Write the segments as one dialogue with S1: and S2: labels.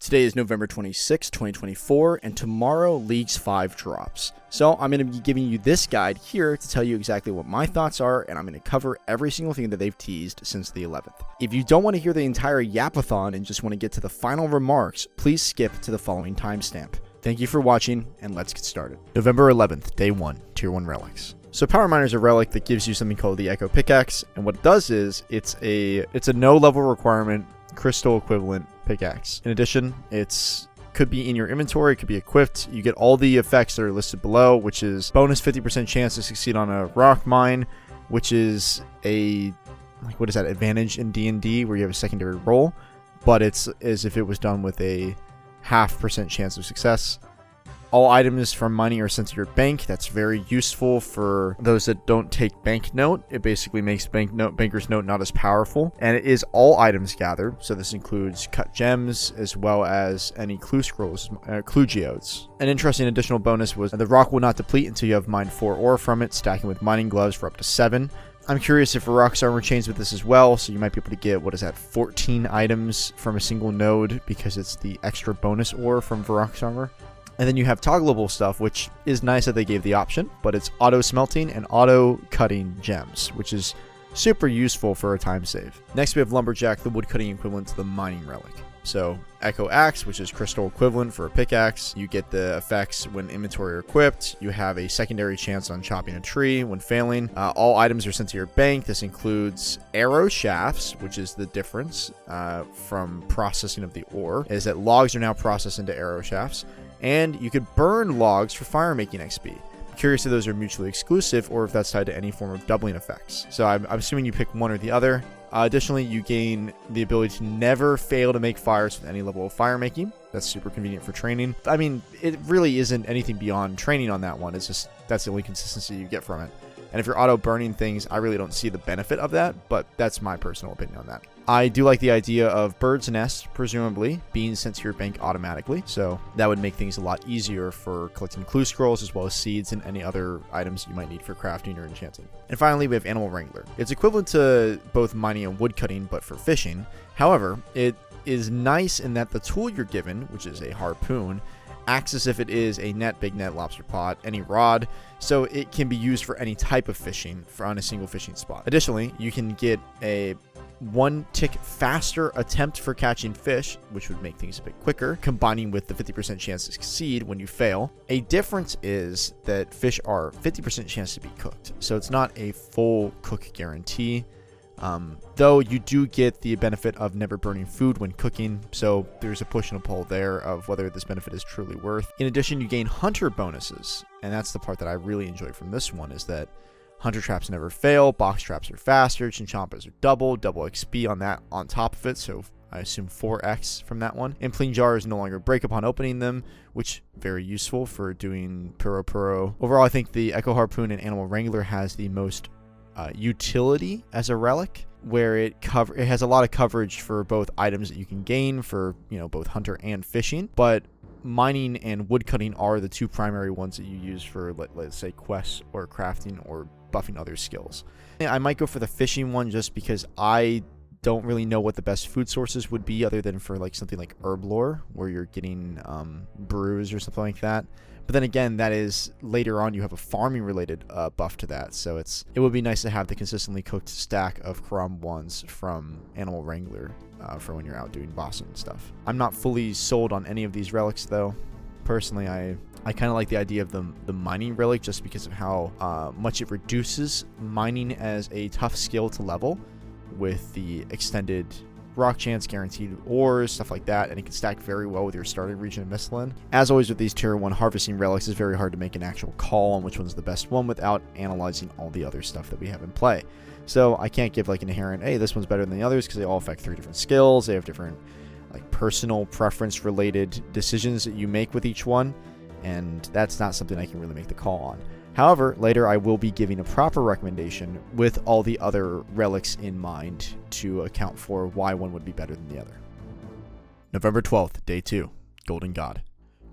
S1: Today is November 26, 2024, and tomorrow Leagues 5 drops. So I'm going to be giving you this guide here to tell you exactly what my thoughts are, and I'm going to cover every single thing that they've teased since the 11th. If you don't want to hear the entire yappathon and just want to get to the final remarks, please skip to the following timestamp. Thank you for watching, and let's get started. November 11th, Day 1, Tier 1 Relics. So Power Miner is a relic that gives you something called the Echo Pickaxe, and what it does is it's a no-level requirement crystal equivalent pickaxe. In addition, could be in your inventory, it could be equipped. You get all the effects that are listed below, which is bonus 50% chance to succeed on a rock mine, which is advantage in D&D where you have a secondary roll, but it's as if it was done with a 0.5% chance of success. All items from mining are sent to your bank. That's very useful for those that don't take banknote. It basically makes banker's note not as powerful. And it is all items gathered. So this includes cut gems as well as any clue scrolls, clue geodes. An interesting additional bonus was the rock will not deplete until you have mined 4 ore from it, stacking with mining gloves for up to 7. I'm curious if Rock's armor chains with this as well, so you might be able to get, 14 items from a single node because it's the extra bonus ore from Varrock's armor. And then you have toggleable stuff, which is nice that they gave the option, but it's auto smelting and auto cutting gems, which is super useful for a time save. Next, we have Lumberjack, the wood cutting equivalent to the mining relic. So Echo Axe, which is crystal equivalent for a pickaxe. You get the effects when inventory are equipped. You have a secondary chance on chopping a tree when failing. All items are sent to your bank. This includes arrow shafts, which is the difference from processing of the ore, is that logs are now processed into arrow shafts. And you could burn logs for fire making XP. I'm curious if those are mutually exclusive or if that's tied to any form of doubling effects. So I'm assuming you pick one or the other. Additionally, you gain the ability to never fail to make fires with any level of fire making. That's super convenient for training. I mean, it really isn't anything beyond training on that one. It's just that's the only consistency you get from it. And if you're auto burning things, I really don't see the benefit of that, but that's my personal opinion on that. I do like the idea of bird's nest, presumably, being sent to your bank automatically. So that would make things a lot easier for collecting clue scrolls as well as seeds and any other items you might need for crafting or enchanting. And finally, we have Animal Wrangler. It's equivalent to both mining and wood cutting, but for fishing. However, it is nice in that the tool you're given, which is a harpoon, acts as if it is a net, big net, lobster pot, any rod, so it can be used for any type of fishing on a single fishing spot. Additionally, you can get a 1 tick faster attempt for catching fish, which would make things a bit quicker, combining with the 50% chance to succeed when you fail. A difference is that fish are 50% chance to be cooked, so it's not a full cook guarantee. Though you do get the benefit of never burning food when cooking, so there's a push and a pull there of whether this benefit is truly worth. In addition, you gain hunter bonuses, and that's the part that I really enjoy from this one, is that hunter traps never fail, box traps are faster, chinchampas are double XP on that on top of it, so I assume 4x from that one. Impling jars no longer break upon opening them, which very useful for doing puro. Overall, I think the Echo Harpoon and Animal Wrangler has the most utility as a relic, where it has a lot of coverage for both items that you can gain for both hunter and fishing, but mining and wood cutting are the two primary ones that you use for let's say quests or crafting or buffing other skills. I might go for the fishing one just because I don't really know what the best food sources would be other than for something like herb lore where you're getting brews or something like that. But then again, that is later on you have a farming related buff to that, so it would be nice to have the consistently cooked stack of Karam ones from Animal Wrangler for when you're out doing bossing and stuff. I'm not fully sold on any of these relics though. Personally, I kind of like the idea of the mining relic just because of how much it reduces mining as a tough skill to level with the extended rock chance, guaranteed ores, stuff like that, and it can stack very well with your starting region of Mistland. As always with these tier 1 harvesting relics, it's very hard to make an actual call on which one's the best one without analyzing all the other stuff that we have in play. So I can't give an inherent, hey, this one's better than the others, because they all affect 3 different skills. They have different personal preference related decisions that you make with each one, and that's not something I can really make the call on. However, later I will be giving a proper recommendation with all the other relics in mind to account for why one would be better than the other. November 12th, Day 2, Golden God.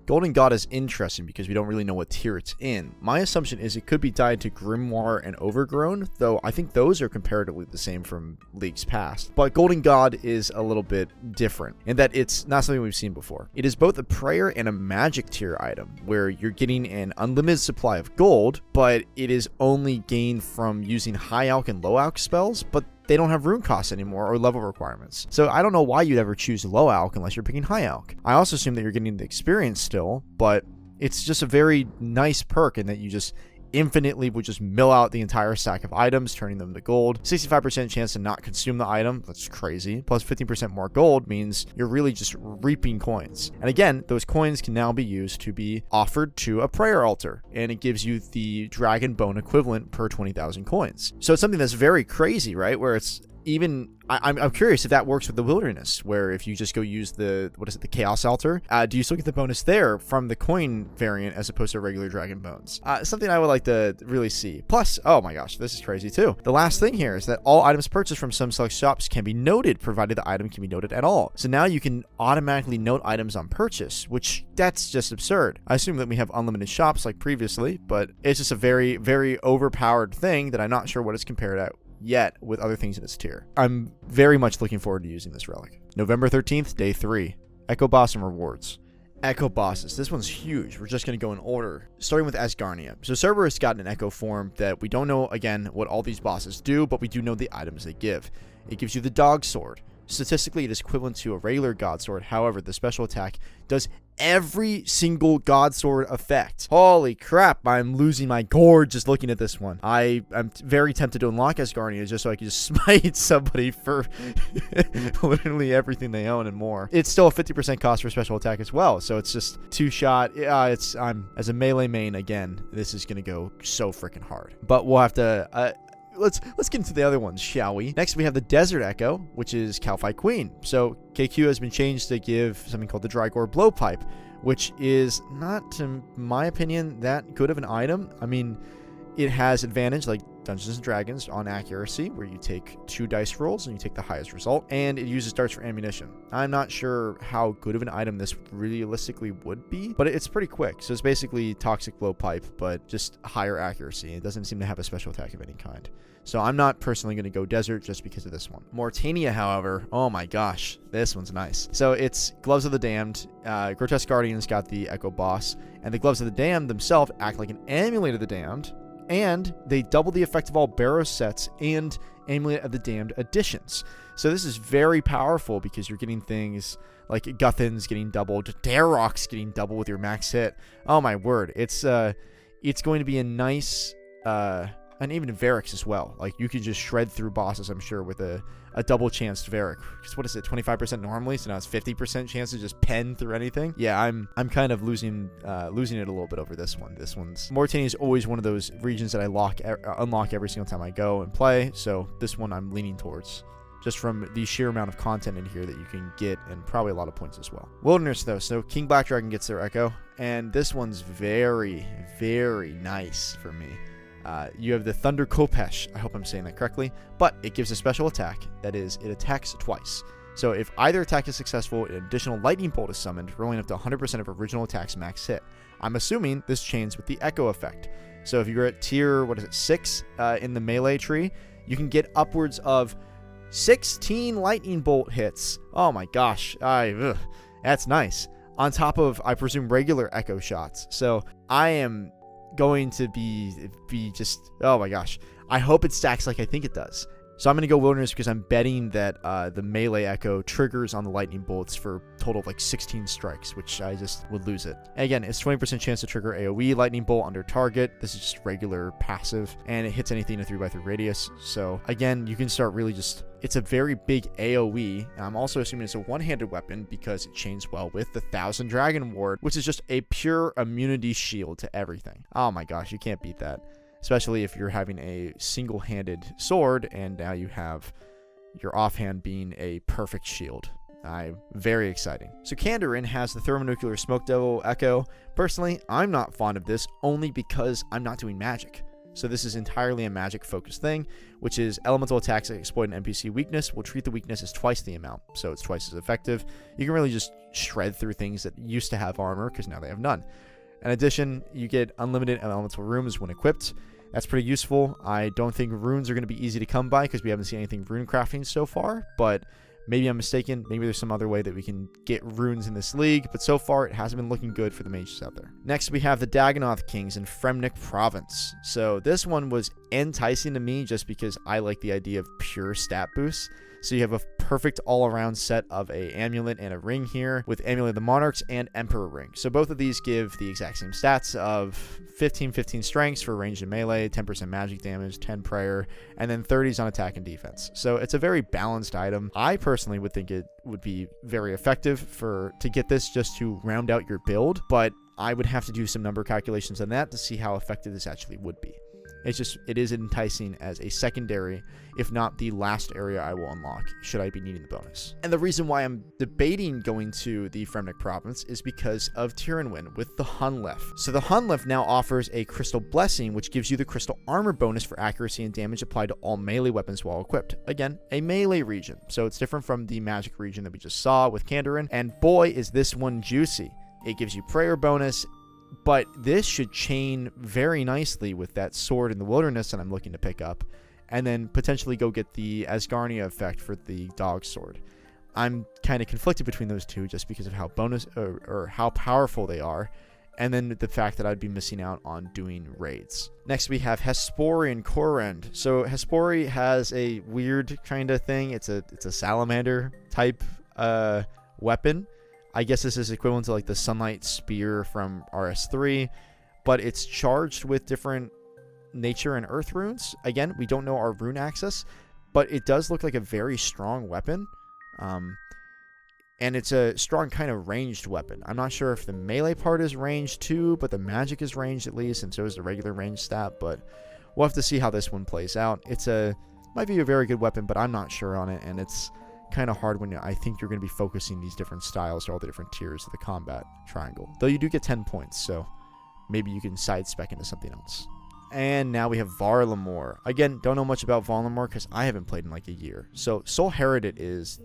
S1: Golden God is interesting because we don't really know what tier it's in. My assumption is it could be tied to Grimoire and Overgrown, though I think those are comparatively the same from leagues past. But Golden God is a little bit different in that it's not something we've seen before. It is both a prayer and a magic tier item, where you're getting an unlimited supply of gold, but it is only gained from using high alch and low alch spells, but they don't have rune costs anymore or level requirements. So I don't know why you'd ever choose low alch unless you're picking high alch. I also assume that you're getting the experience still, but it's just a very nice perk in that you just infinitely would just mill out the entire stack of items, turning them to gold. 65% chance to not consume the item. That's crazy. Plus 15% more gold means you're really just reaping coins. And again, those coins can now be used to be offered to a prayer altar, and it gives you the dragon bone equivalent per 20,000 coins. So it's something that's very crazy, right? Where it's even, I'm curious if that works with the wilderness, where if you just go use the chaos altar, do you still get the bonus there from the coin variant as opposed to regular dragon bones? Something I would like to really see. Plus, oh my gosh, this is crazy too. The last thing here is that all items purchased from some select shops can be noted, provided the item can be noted at all. So now you can automatically note items on purchase, which that's just absurd. I assume that we have unlimited shops like previously, but it's just a very, very overpowered thing that I'm not sure what it's compared at yet with other things in its tier. I'm very much looking forward to using this relic. November 13th, day 3. Echo Boss and rewards. Echo Bosses. This one's huge. We're just going to go in order, starting with Asgarnia. So Cerberus got an Echo form that we don't know, again, what all these bosses do, but we do know the items they give. It gives you the Dog Sword. Statistically, it is equivalent to a regular God Sword. However, the special attack does every single God Sword effect. Holy crap, I'm losing my gourd just looking at this one. I'm very tempted to unlock Asgarnia just so I can just smite somebody for literally everything they own and more. It's still a 50% cost for special attack as well, so it's just 2-shot. I'm as a melee main, again, this is gonna go so freaking hard. But we'll have to Let's get into the other ones, shall we? Next, we have the Desert Echo, which is Calphi Queen. So KQ has been changed to give something called the Drygore Blowpipe, which is not, to my opinion, that good of an item. I mean, it has advantage like Dungeons & Dragons on accuracy, where you take 2 dice rolls and you take the highest result, and it uses darts for ammunition. I'm not sure how good of an item this realistically would be, but it's pretty quick. So it's basically Toxic Blowpipe, but just higher accuracy. It doesn't seem to have a special attack of any kind. So I'm not personally going to go Desert just because of this one. Mortania, however, oh my gosh, this one's nice. So it's Gloves of the Damned. Grotesque Guardian's got the Echo Boss, and the Gloves of the Damned themselves act like an Amulet of the Damned, and they double the effect of all Barrow sets and Amulet of the Damned additions. So this is very powerful because you're getting things like Guthin's getting doubled, Darrock's getting doubled with your max hit. Oh my word, it's going to be a nice, and even Varric's as well. Like, you could just shred through bosses, I'm sure, with a double chanced Varric. Because what is it, 25% normally? So now it's 50% chance to just pen through anything. Yeah, I'm kind of losing it a little bit over this one. This one's Mortania is always one of those regions that I unlock every single time I go and play. So this one I'm leaning towards, just from the sheer amount of content in here that you can get, and probably a lot of points as well. Wilderness, though. So King Black Dragon gets their Echo, and this one's very, very nice for me. You have the Thunder Kopesh, I hope I'm saying that correctly, but it gives a special attack. That is, it attacks twice. So if either attack is successful, an additional Lightning Bolt is summoned, rolling up to 100% of original attack's max hit. I'm assuming this chains with the Echo effect. So if you're at tier, 6 in the melee tree, you can get upwards of 16 Lightning Bolt hits. Oh my gosh, that's nice. On top of, I presume, regular Echo shots. So I am going to be just, oh my gosh, I hope it stacks like I think it does. So I'm going to go Wilderness because I'm betting that the melee Echo triggers on the Lightning Bolts for a total of like 16 strikes, which I just would lose it. And again, it's 20% chance to trigger AoE Lightning Bolt under target. This is just regular passive, and it hits anything in a 3x3 radius. So again, you can start really just, it's a very big AoE. I'm also assuming it's a one-handed weapon because it chains well with the 1000 Dragon Ward, which is just a pure immunity shield to everything. Oh my gosh, you can't beat that. Especially if you're having a single-handed sword, and now you have your offhand being a perfect shield. Very exciting. So Kandarin has the Thermonuclear Smoke Devil Echo. Personally, I'm not fond of this only because I'm not doing magic. So this is entirely a magic focused thing, which is elemental attacks that exploit an NPC weakness will treat the weakness as twice the amount, so it's twice as effective. You can really just shred through things that used to have armor because now they have none. In addition, you get unlimited elemental runes when equipped. That's pretty useful. I don't think runes are going to be easy to come by because we haven't seen anything rune crafting so far, but maybe I'm mistaken. Maybe there's some other way that we can get runes in this league, but so far it hasn't been looking good for the mages out there. Next, we have the Dagonoth Kings in Fremnik Province. So this one was enticing to me just because I like the idea of pure stat boosts. So you have a perfect all-around set of a amulet and a ring here with Amulet of the Monarchs and Emperor Ring. So both of these give the exact same stats of 15 strengths for ranged and melee, 10% magic damage, 10 prayer, and then 30s on attack and defense. So it's a very balanced item. I personally would think it would be very effective to get this just to round out your build, but I would have to do some number calculations on that to see how effective this actually would be. It is enticing as a secondary, if not the last area I will unlock, should I be needing the bonus. And the reason why I'm debating going to the Fremnik Province is because of Tiranwin with the Hunlef. So the Hunlef now offers a Crystal Blessing, which gives you the Crystal Armor bonus for accuracy and damage applied to all melee weapons while equipped. Again, a melee region, so it's different from the magic region that we just saw with Kandarin, and boy is this one juicy. It gives you prayer bonus, but this should chain very nicely with that sword in the wilderness that I'm looking to pick up, and then potentially go get the Asgarnia effect for the dog sword. I'm kind of conflicted between those two just because of how how powerful they are, and then the fact that I'd be missing out on doing raids. Next, we have Hespori and Korend. So Hespori has a weird kind of thing. It's a salamander type weapon. I guess this is equivalent to like the Sunlight Spear from RS3, but it's charged with different nature and earth runes. Again, we don't know our rune access, but it does look like a very strong weapon. And it's a strong kind of ranged weapon. I'm not sure if the melee part is ranged too, but the magic is ranged at least, and so is the regular range stat, but we'll have to see how this one plays out. Might be a very good weapon, but I'm not sure on it, and it's kind of hard when I think you're going to be focusing these different styles or all the different tiers of the combat triangle. Though you do get 10 points, so maybe you can sidespec into something else. And now we have Varlamore. Again, don't know much about Varlamore because I haven't played in like a year. So Soul Heredit is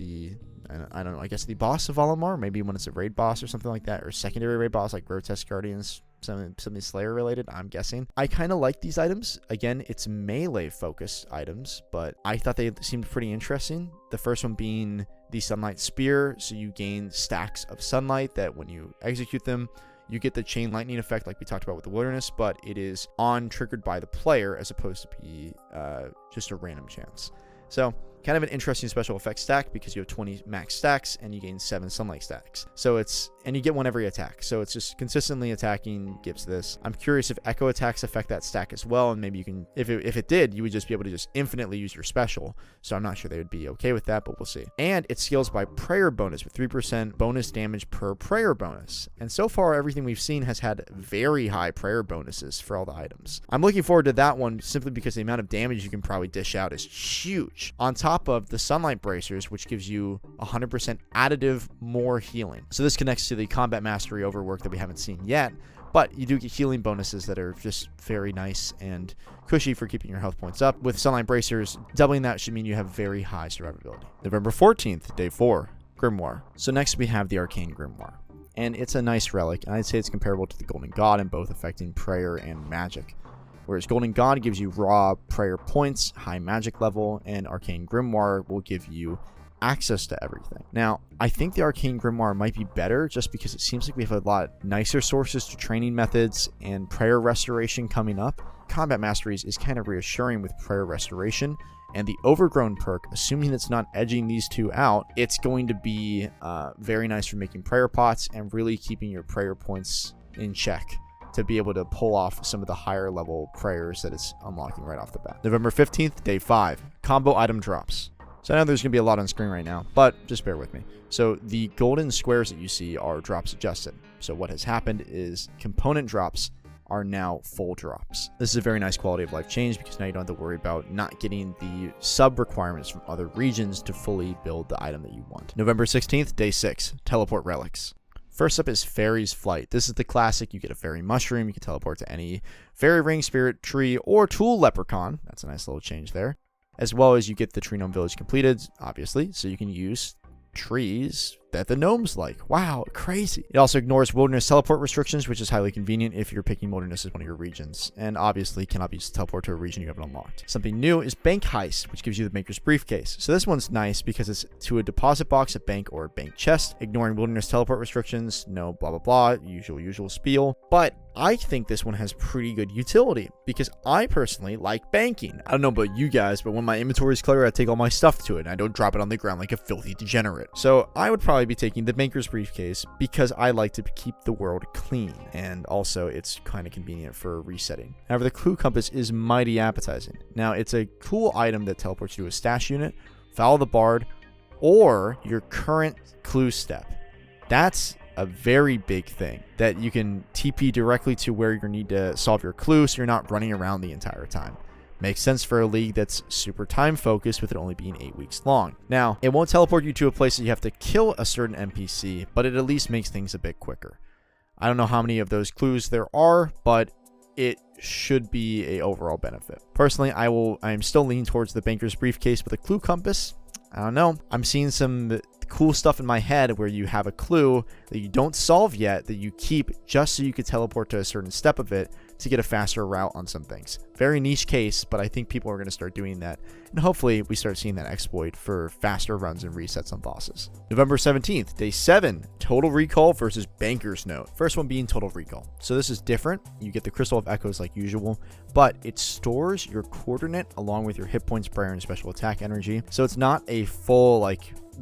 S1: I don't know, I guess the boss of Varlamore, maybe when it's a raid boss or something like that, or secondary raid boss like Grotesque Guardians, something Slayer related, I'm guessing. I kind of like these items. Again, it's melee focused items, but I thought they seemed pretty interesting. The first one being the Sunlight Spear, so you gain stacks of sunlight that when you execute them, you get the chain lightning effect like we talked about with the wilderness, but it is triggered by the player as opposed to be just a random chance. So kind of an interesting special effect stack because you have 20 max stacks and you gain 7 sunlight stacks. And you get one every attack. So it's just consistently attacking gives this. I'm curious if echo attacks affect that stack as well. And maybe you can, if it did, you would just be able to just infinitely use your special. So I'm not sure they would be okay with that, but we'll see. And it scales by prayer bonus with 3% bonus damage per prayer bonus. And so far, everything we've seen has had very high prayer bonuses for all the items. I'm looking forward to that one simply because the amount of damage you can probably dish out is huge. On top of the Sunlight Bracers, which gives you 100% additive more healing. So this connects to the combat mastery overwork that we haven't seen yet, but you do get healing bonuses that are just very nice and cushy for keeping your health points up. With Sunlight Bracers, doubling that should mean you have very high survivability. November 14th, day 4, Grimoire. So next we have the Arcane Grimoire, and it's a nice relic, and I'd say it's comparable to the Golden God in both affecting prayer and magic. Whereas Golden God gives you raw prayer points, high magic level, and Arcane Grimoire will give you access to everything. Now, I think the Arcane Grimoire might be better just because it seems like we have a lot nicer sources to training methods and prayer restoration coming up. Combat Masteries is kind of reassuring with prayer restoration, and the Overgrown perk, assuming it's not edging these two out, it's going to be very nice for making prayer pots and really keeping your prayer points in check to be able to pull off some of the higher level prayers that it's unlocking right off the bat. November 15th, day 5, combo item drops. So I know there's going to be a lot on screen right now, but just bear with me. So the golden squares that you see are drops adjusted. So what has happened is component drops are now full drops. This is a very nice quality of life change because now you don't have to worry about not getting the sub requirements from other regions to fully build the item that you want. November 16th, day 6, teleport relics. First up is Fairy's Flight. This is the classic. You get a fairy mushroom. You can teleport to any fairy ring, spirit, tree, or tool leprechaun. That's a nice little change there. As well as you get the Tree Gnome Village completed, obviously, so you can use trees that the gnomes like. Wow, crazy. It also ignores wilderness teleport restrictions, which is highly convenient if you're picking wilderness as one of your regions, and obviously cannot be used to teleport to a region you haven't unlocked. Something new is Bank Heist, which gives you the Banker's Briefcase. So this one's nice because it's to a deposit box, a bank, or a bank chest, ignoring wilderness teleport restrictions, no blah blah blah, usual spiel. But I think this one has pretty good utility because I personally like banking. I don't know about you guys, but when my inventory is cluttered, I take all my stuff to it and I don't drop it on the ground like a filthy degenerate. So I would probably be taking the Banker's Briefcase because I like to keep the world clean, and also it's kind of convenient for resetting. However, the Clue Compass is mighty appetizing. Now, it's a cool item that teleports you to a stash unit, Follow the Bard, or your current clue step. That's a very big thing that you can TP directly to where you need to solve your clue, so you're not running around the entire time. Makes sense for a league that's super time focused, with it only being 8 weeks long. Now, it won't teleport you to a place that you have to kill a certain NPC, but it at least makes things a bit quicker. I don't know how many of those clues there are, but it should be a overall benefit. Personally, I am still leaning towards the Banker's Briefcase with a Clue Compass. I don't know. I'm seeing some cool stuff in my head where you have a clue that you don't solve yet that you keep just so you could teleport to a certain step of it to get a faster route on some things. Very niche case, but I think people are going to start doing that. And hopefully we start seeing that exploit for faster runs and resets on bosses. November 17th, day 7, Total Recall versus Banker's Note. First one being Total Recall. So this is different. You get the Crystal of Echoes like usual, but it stores your coordinate along with your hit points, prayer, and special attack energy. So it's not a full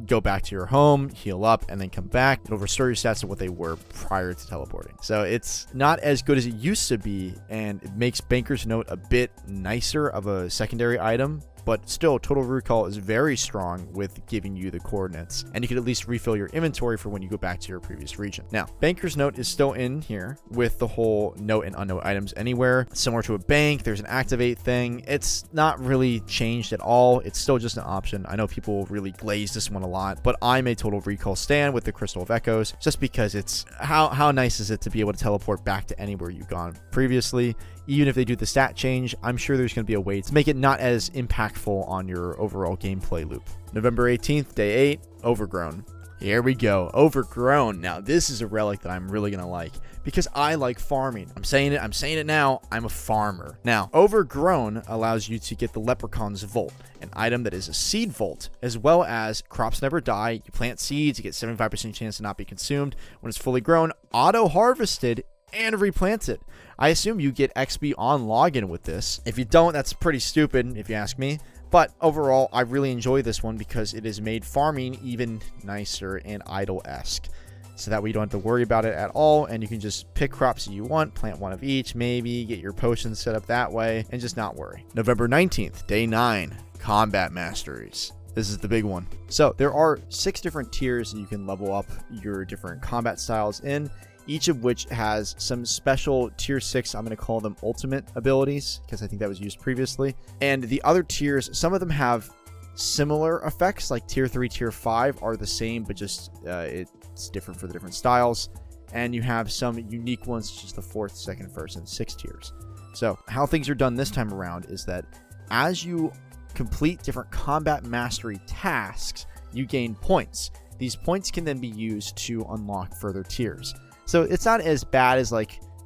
S1: go back to your home, heal up, and then come back. It'll restore your stats to what they were prior to teleporting. So it's not as good as it used to be, and it makes Banker's Note a bit nicer of a secondary item, but still, Total Recall is very strong with giving you the coordinates, and you can at least refill your inventory for when you go back to your previous region. Now, Banker's Note is still in here with the whole note and unnote items anywhere. Similar to a bank, there's an activate thing. It's not really changed at all. It's still just an option. I know people really glaze this one a lot, but I'm a Total Recall stan with the Crystal of Echoes, just because it's how nice is it to be able to teleport back to anywhere you've gone previously. Even if they do the stat change, I'm sure there's going to be a way to make it not as impactful on your overall gameplay loop. November 18th, day 8, Overgrown. Here we go, Overgrown. Now, this is a relic that I'm really going to like because I like farming. I'm saying it now, I'm a farmer. Now, Overgrown allows you to get the Leprechaun's Vault, an item that is a seed vault, as well as crops never die. You plant seeds, you get 75% chance to not be consumed. When it's fully grown, auto-harvested, and replant it. I assume you get XP on login with this. If you don't, that's pretty stupid if you ask me. But overall, I really enjoy this one because it has made farming even nicer and idle-esque. So that way you don't have to worry about it at all, and you can just pick crops that you want, plant one of each, maybe get your potions set up that way, and just not worry. November 19th, day 9, Combat Masteries. This is the big one. So there are 6 different tiers that you can level up your different combat styles in, each of which has some special tier 6, I'm going to call them ultimate abilities, because I think that was used previously. And the other tiers, some of them have similar effects, like tier 3, tier 5 are the same, but just it's different for the different styles. And you have some unique ones, such as the 4th, 2nd, 1st, and 6th tiers. So how things are done this time around is that as you complete different combat mastery tasks, you gain points. These points can then be used to unlock further tiers. So it's not as bad as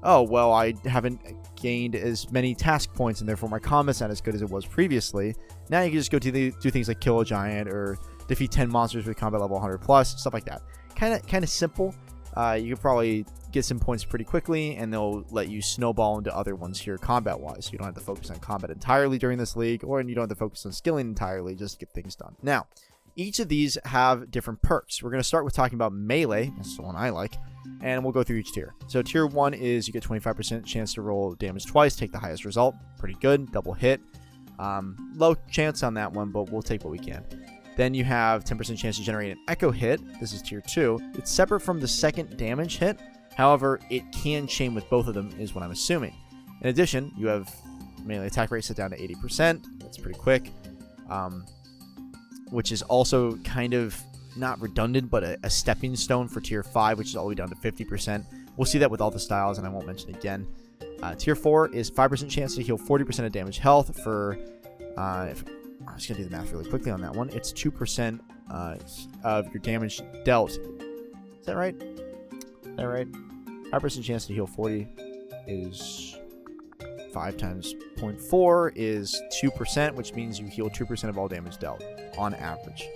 S1: oh, well, I haven't gained as many task points and therefore my combat's not as good as it was previously. Now you can just go do things like kill a giant or defeat 10 monsters with combat level 100 plus, stuff like that. Kind of simple. You could probably get some points pretty quickly, and they'll let you snowball into other ones here combat-wise. You don't have to focus on combat entirely during this league, or you don't have to focus on skilling entirely, just to get things done. Now, each of these have different perks. We're going to start with talking about melee. That's the one I like. And we'll go through each tier. So tier 1 is you get 25% chance to roll damage twice, take the highest result. Pretty good. Double hit. Low chance on that one, but we'll take what we can. Then you have 10% chance to generate an echo hit. This is tier 2. It's separate from the second damage hit. However, it can chain with both of them, is what I'm assuming. In addition, you have melee attack rate set down to 80%. That's pretty quick. Which is also kind of not redundant, but a stepping stone for tier 5, which is all the way down to 50%. We'll see that with all the styles, and I won't mention it again. Tier 4 is 5% chance to heal 40% of damage health for, I'm just going to do the math really quickly on that one. It's 2% of your damage dealt. Is that right? 5% chance to heal 40 is 5 times 0.4 is 2%, which means you heal 2% of all damage dealt on average.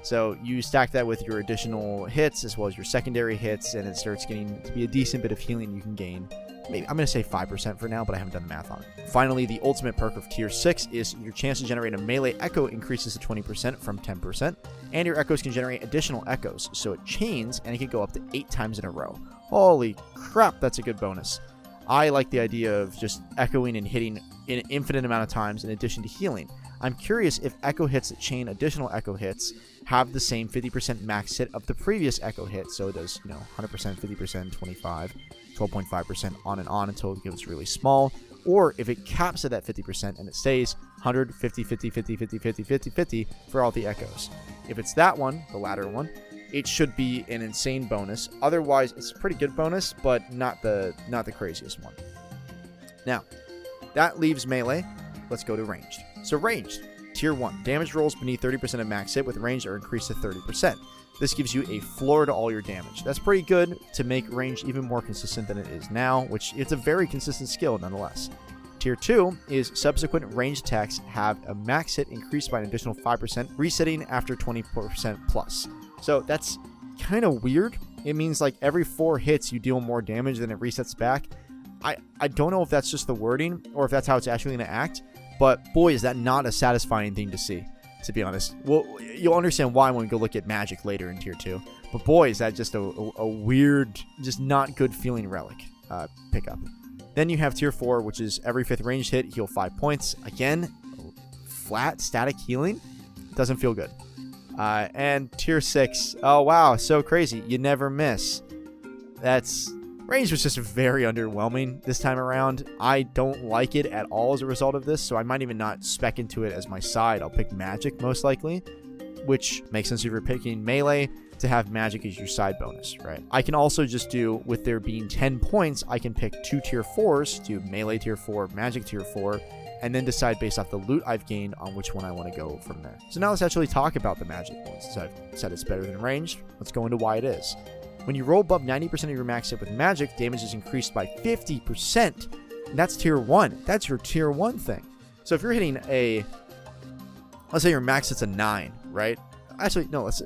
S1: So you stack that with your additional hits as well as your secondary hits, and it starts getting to be a decent bit of healing you can gain. Maybe I'm going to say 5% for now, but I haven't done the math on it. Finally, the ultimate perk of tier 6 is your chance to generate a melee echo increases to 20% from 10%, and your echoes can generate additional echoes, so it chains and it can go up to 8 times in a row. Holy crap, that's a good bonus. I like the idea of just echoing and hitting an infinite amount of times in addition to healing. I'm curious if echo hits that chain additional echo hits have the same 50% max hit of the previous echo hit, so it does, 100%, 50%, 25, 12.5% on and on until it gets really small, or if it caps at that 50% and it stays 100, 50, 50, 50, 50, 50, 50, 50 for all the echoes. If it's that one, the latter one, it should be an insane bonus. Otherwise, it's a pretty good bonus, but not the craziest one. Now, that leaves melee. Let's go to ranged. So ranged, tier 1, damage rolls beneath 30% of max hit with range are increased to 30%. This gives you a floor to all your damage. That's pretty good to make range even more consistent than it is now, which it's a very consistent skill nonetheless. Tier 2 is subsequent ranged attacks have a max hit increased by an additional 5%, resetting after 20% plus. So that's kind of weird. It means like every 4 hits you deal more damage than it resets back. I don't know if that's just the wording or if that's how it's actually going to act, but boy, is that not a satisfying thing to see, to be honest. Well, you'll understand why when we go look at magic later in tier 2. But boy, is that just a weird, just not good feeling relic pickup. Then you have tier 4, which is every 5th ranged hit, heal 5 points. Again, flat static healing. Doesn't feel good. And tier 6, oh wow, so crazy. You never miss. Range was just very underwhelming this time around. I don't like it at all as a result of this, so I might even not spec into it as my side. I'll pick magic most likely, which makes sense if you're picking melee to have magic as your side bonus, right? I can also just do, with there being 10 points, I can pick 2 tier 4s, do melee tier 4, magic tier 4, and then decide based off the loot I've gained on which one I want to go from there. So now let's actually talk about the magic points. So I've said it's better than ranged. Let's go into why it is. When you roll above 90% of your max hit with magic, damage is increased by 50%. And that's tier 1. That's your tier 1 thing. So if you're hitting let's say your max hit's a 9, right? Actually, no, let's say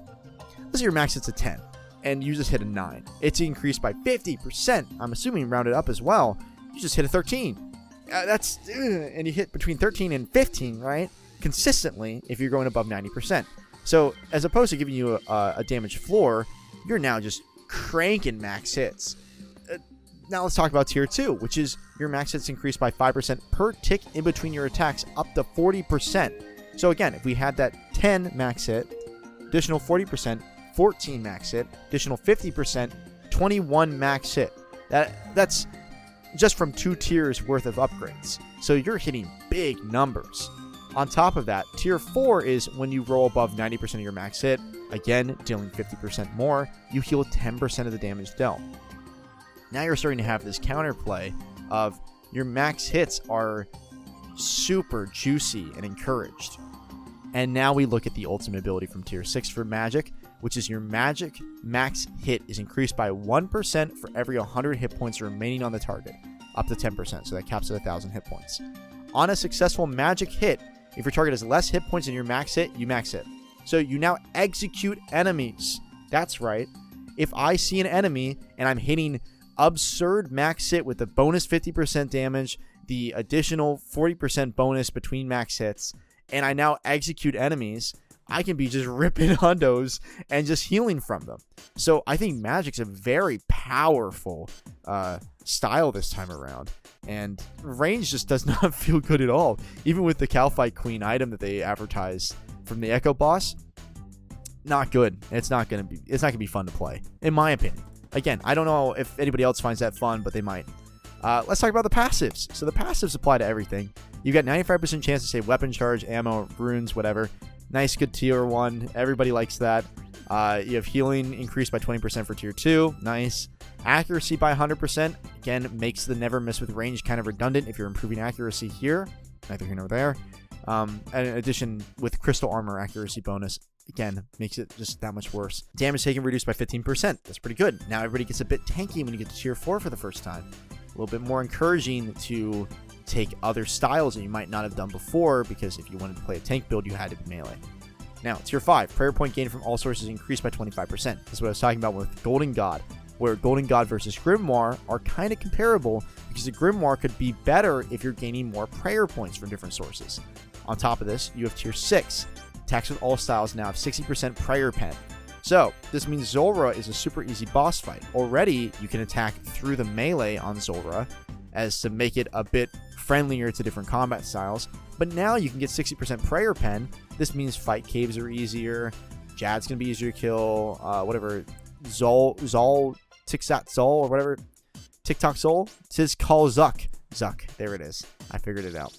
S1: your max hit's a 10, and you just hit a 9. It's increased by 50%. I'm assuming rounded up as well. You just hit a 13. And you hit between 13 and 15, right? Consistently, if you're going above 90%. So as opposed to giving you a damage floor, you're now just cranking max hits. Now let's talk about tier 2, which is your max hits increased by 5% per tick in between your attacks, up to 40%. So again, if we had that 10 max hit, additional 40%, 14 max hit, additional 50%, 21 max hit. That's just from 2 tiers worth of upgrades. So you're hitting big numbers. On top of that, tier 4 is when you roll above 90% of your max hit, again, dealing 50% more, you heal 10% of the damage dealt. Now you're starting to have this counterplay of your max hits are super juicy and encouraged. And now we look at the ultimate ability from tier 6 for magic, which is your magic max hit is increased by 1% for every 100 hit points remaining on the target, up to 10%, so that caps at 1,000 hit points. On a successful magic hit, if your target has less hit points than your max hit, you max hit. So you now execute enemies. That's right. If I see an enemy and I'm hitting absurd max hit with the bonus 50% damage, the additional 40% bonus between max hits, and I now execute enemies, I can be just ripping hundos and just healing from them. So I think magic's a very powerful style this time around. And range just does not feel good at all. Even with the Calphite Queen item that they advertised from the Echo boss, not good. It's not gonna be fun to play, in my opinion. Again, I don't know if anybody else finds that fun, but they might. Let's talk about the passives. So the passives apply to everything. You got 95% chance to save weapon charge, ammo, runes, whatever. Nice, good tier 1. Everybody likes that. You have healing increased by 20% for tier 2. Nice. Accuracy by 100%. Again, makes the never miss with range kind of redundant if you're improving accuracy here. Neither here nor there. And in addition, with crystal armor accuracy bonus, again, makes it just that much worse. Damage taken reduced by 15%. That's pretty good. Now everybody gets a bit tanky when you get to tier 4 for the first time. A little bit more encouraging to take other styles that you might not have done before, because if you wanted to play a tank build, you had to be melee. Now, tier 5, prayer point gain from all sources increased by 25%. That's what I was talking about with Golden God, where Golden God versus Grimoire are kind of comparable, because the Grimoire could be better if you're gaining more prayer points from different sources. On top of this, you have tier 6. Attacks with all styles now have 60% prayer pen. So, this means Zulrah is a super easy boss fight. Already, you can attack through the melee on Zulrah, as to make it a bit friendlier to different combat styles. But now you can get 60% prayer pen. This means fight caves are easier. Jad's going to be easier to kill. Whatever. Tiksat Zol, or whatever. TikTok Zol. Tis call Zuck. Zuck. There it is. I figured it out.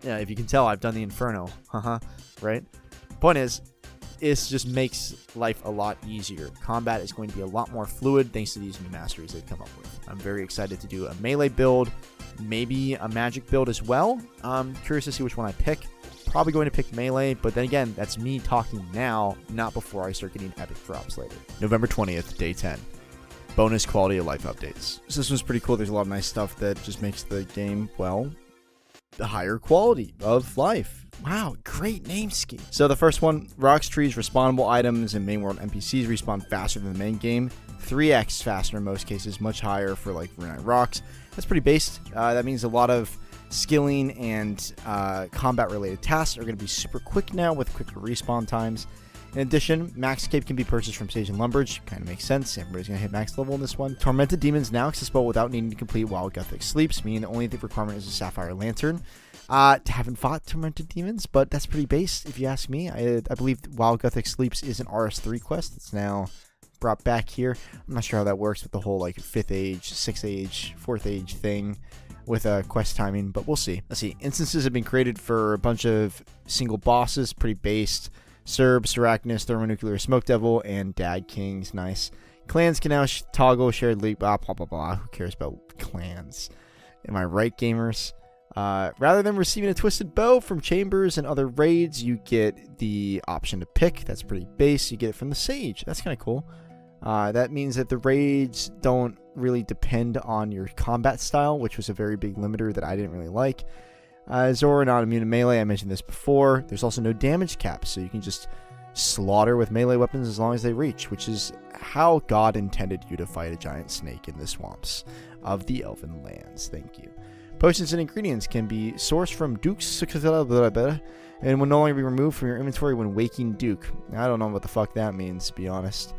S1: Yeah, if you can tell, I've done the Inferno. Right? Point is, it just makes life a lot easier. Combat is going to be a lot more fluid thanks to these new masteries they've come up with. I'm very excited to do a melee build, maybe a magic build as well. I'm curious to see which one I pick. Probably going to pick melee, but then again, that's me talking now, not before I start getting epic drops later. November 20th, day 10. Bonus quality of life updates. So this one's pretty cool. There's a lot of nice stuff that just makes the game, well, the higher quality of life. Wow, great name scheme. So the first one, rocks, trees, respawnable items, and main world NPCs respawn faster than the main game. 3x faster in most cases, much higher for like Runite rocks. That's pretty based. That means a lot of skilling and combat related tasks are going to be super quick now with quicker respawn times. In addition, max Scape can be purchased from Sage and Lumbridge. Kind of makes sense. Everybody's going to hit max level in this one. Tormented Demons now accessible without needing to complete Wild Gothic Sleeps, meaning the only requirement is a Sapphire Lantern. Haven't fought Tormented Demons, but that's pretty base if you ask me. I believe Wild Gothic Sleeps is an RS3 quest. It's now brought back here. I'm not sure how that works with the whole like 5th age, 6th age, 4th age thing with quest timing, but we'll see. Let's see. Instances have been created for a bunch of single bosses, pretty based. Serb, Seracnus, Thermonuclear Smoke Devil, and Dag Kings. Nice. Clans can now toggle shared league, blah, blah, blah, blah. Who cares about clans? Am I right, gamers? Rather than receiving a Twisted Bow from Chambers and other raids, you get the option to pick. That's pretty base. You get it from the Sage. That's kind of cool. That means that the raids don't really depend on your combat style, which was a very big limiter that I didn't really like. Zora not immune to melee, I mentioned this before. There's also no damage cap, so you can just slaughter with melee weapons as long as they reach, which is how God intended you to fight a giant snake in the swamps of the Elven Lands. Thank you. Potions and ingredients can be sourced from Duke's and will no longer be removed from your inventory when waking Duke. I don't know what the fuck that means, to be honest.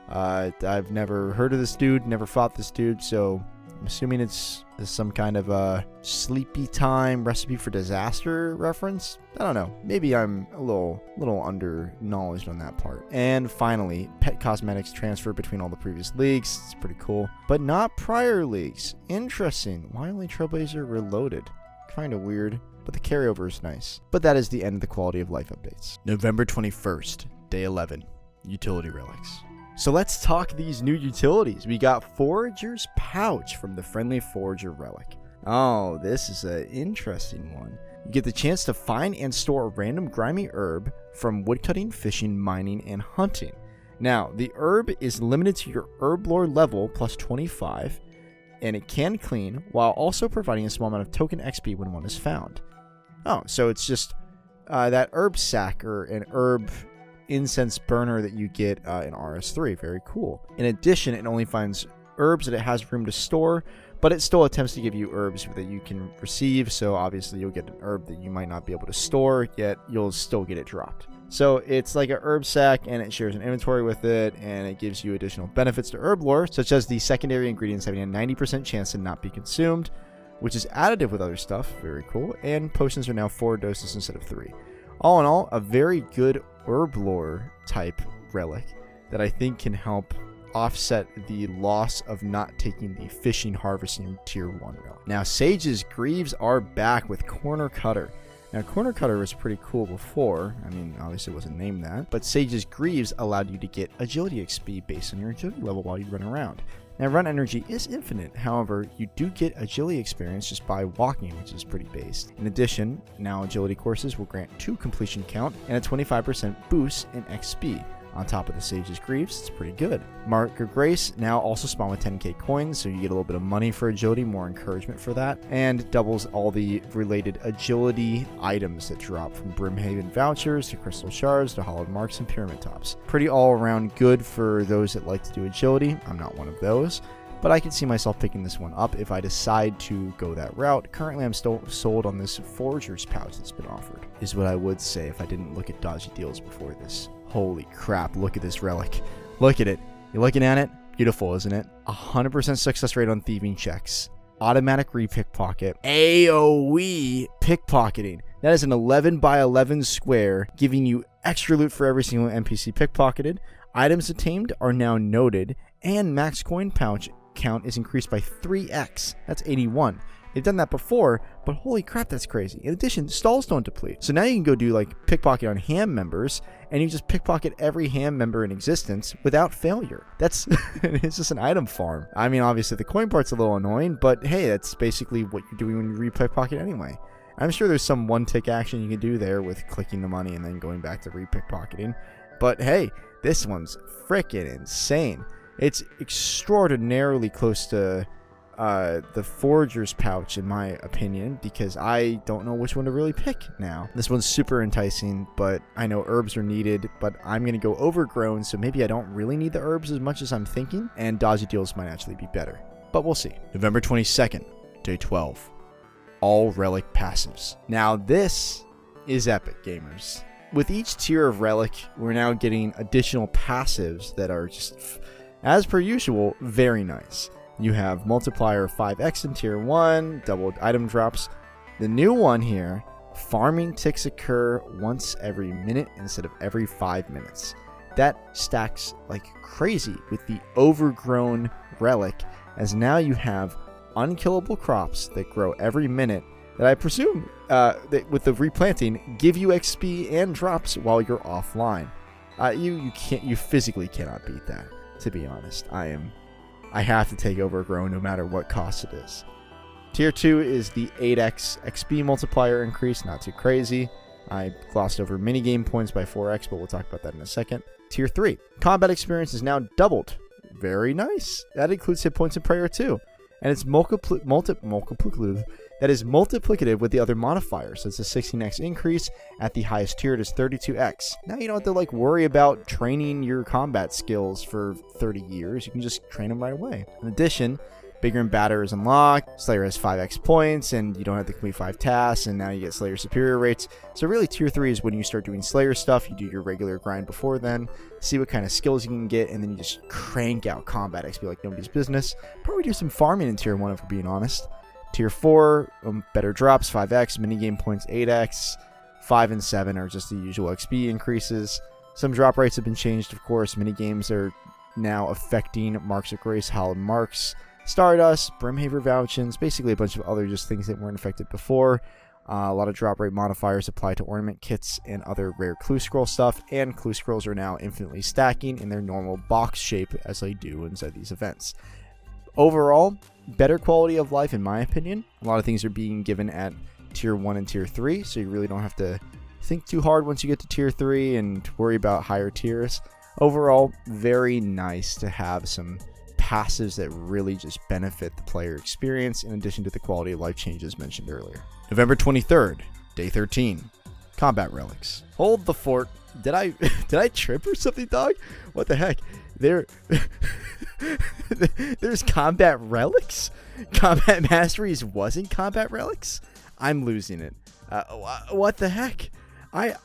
S1: I've never heard of this dude, never fought this dude, so I'm assuming it's some kind of a sleepy time recipe for disaster reference. I don't know. Maybe I'm a little under knowledge on that part. And finally, pet cosmetics transfer between all the previous leagues. It's pretty cool. But not prior leagues. Interesting. Why only Trailblazer Reloaded? Kind of weird. But the carryover is nice. But that is the end of the quality of life updates. November 21st, day 11. Utility relics. So let's talk these new utilities. We got Forager's Pouch from the Friendly Forager Relic. Oh, this is an interesting one. You get the chance to find and store a random grimy herb from woodcutting, fishing, mining, and hunting. Now, the herb is limited to your herb lore level plus 25, and it can clean while also providing a small amount of token XP when one is found. Oh, so it's just that herb sack or an herb incense burner that you get in RS3. Very cool. In addition, it only finds herbs that it has room to store, but it still attempts to give you herbs that you can receive, so obviously you'll get an herb that you might not be able to store, yet you'll still get it dropped. So it's like a herb sack, and it shares an inventory with it, and it gives you additional benefits to herb lore, such as the secondary ingredients having a 90% chance to not be consumed, which is additive with other stuff. Very cool. And potions are now 4 doses instead of 3. All in all, a very good herb lore type relic that I think can help offset the loss of not taking the fishing harvesting tier 1 relic. Now, Sage's Greaves are back with Corner Cutter. Now, Corner Cutter was pretty cool before. I mean, obviously it wasn't named that. But Sage's Greaves allowed you to get Agility XP based on your Agility level while you run around. Now, run energy is infinite. However, you do get Agility experience just by walking, which is pretty based. In addition, now Agility courses will grant 2 completion count and a 25% boost in XP. On top of the Sage's Greaves, it's pretty good. Mark of Grace now also spawn with 10k coins, so you get a little bit of money for agility, more encouragement for that, and doubles all the related agility items that drop from Brimhaven vouchers to crystal shards to hollowed marks and pyramid tops. Pretty all around good for those that like to do agility. I'm not one of those, but I can see myself picking this one up if I decide to go that route. Currently, I'm still sold on this Forager's pouch that's been offered, is what I would say if I didn't look at dodgy deals before this. Holy crap, look at this relic. Look at it. You're looking at it? Beautiful, isn't it? 100% success rate on thieving checks. Automatic re-pickpocket. AoE pickpocketing. That is an 11 by 11 square, giving you extra loot for every single NPC pickpocketed. Items attained are now noted, and max coin pouch count is increased by 3x. That's 81. They've done that before, but holy crap, that's crazy. In addition, stalls don't deplete. So now you can go do like pickpocket on ham members, and you just pickpocket every ham member in existence without failure. That's it's just an item farm. I mean, obviously the coin part's a little annoying, but hey, that's basically what you're doing when you re-pickpocket anyway. I'm sure there's some one-tick action you can do there with clicking the money and then going back to re-pickpocketing. But hey, this one's freaking insane. It's extraordinarily close to the Forager's pouch, in my opinion, because I don't know which one to really pick now. This one's super enticing, but I know herbs are needed, but I'm going to go overgrown, so maybe I don't really need the herbs as much as I'm thinking, and dodgy deals might actually be better. But we'll see. November 22nd, day 12. All relic passives. Now this is epic, gamers. With each tier of relic, we're now getting additional passives that are just, as per usual, very nice. You have multiplier 5x in tier 1, doubled item drops. The new one here, farming ticks occur once every minute instead of every 5 minutes. That stacks like crazy with the overgrown relic, as now you have unkillable crops that grow every minute that I presume that with the replanting give you XP and drops while you're offline. You physically cannot beat that, to be honest. I have to take overgrown no matter what cost it is. Tier 2 is the 8x XP multiplier increase, not too crazy. I glossed over minigame points by 4x, but we'll talk about that in a second. Tier 3, combat experience is now doubled. Very nice. That includes hit points and prayer too. And it's multiplicative. That is multiplicative with the other modifiers. So it's a 16x increase. At the highest tier, it is 32x. Now you don't have to worry about training your combat skills for 30 years. You can just train them right away. In addition, Bigger and Badder is unlocked. Slayer has 5x points, and you don't have to complete 5 tasks, and now you get Slayer superior rates. So really, tier 3 is when you start doing Slayer stuff. You do your regular grind before then, see what kind of skills you can get, and then you just crank out combat XP like nobody's business. Probably do some farming in tier 1 if we're being honest. Tier 4, better drops, 5x, minigame points, 8x. 5 and 7 are just the usual XP increases. Some drop rates have been changed, of course. Minigames are now affecting Marks of Grace, Hallowed Marks, Stardust, Brimhaven vouchers, basically a bunch of other just things that weren't affected before. A lot of drop rate modifiers apply to ornament kits and other rare clue scroll stuff, and clue scrolls are now infinitely stacking in their normal box shape as they do inside these events. Overall, better quality of life in my opinion. A lot of things are being given at tier 1 and tier 3, so you really don't have to think too hard once you get to tier 3 and worry about higher tiers. Overall, very nice to have some passives that really just benefit the player experience in addition to the quality of life changes mentioned earlier. November 23rd, day 13. Combat relics. Hold the fort. Did I trip or something, dog? What the heck? There's combat relics? Combat masteries wasn't combat relics? I'm losing it. What the heck? I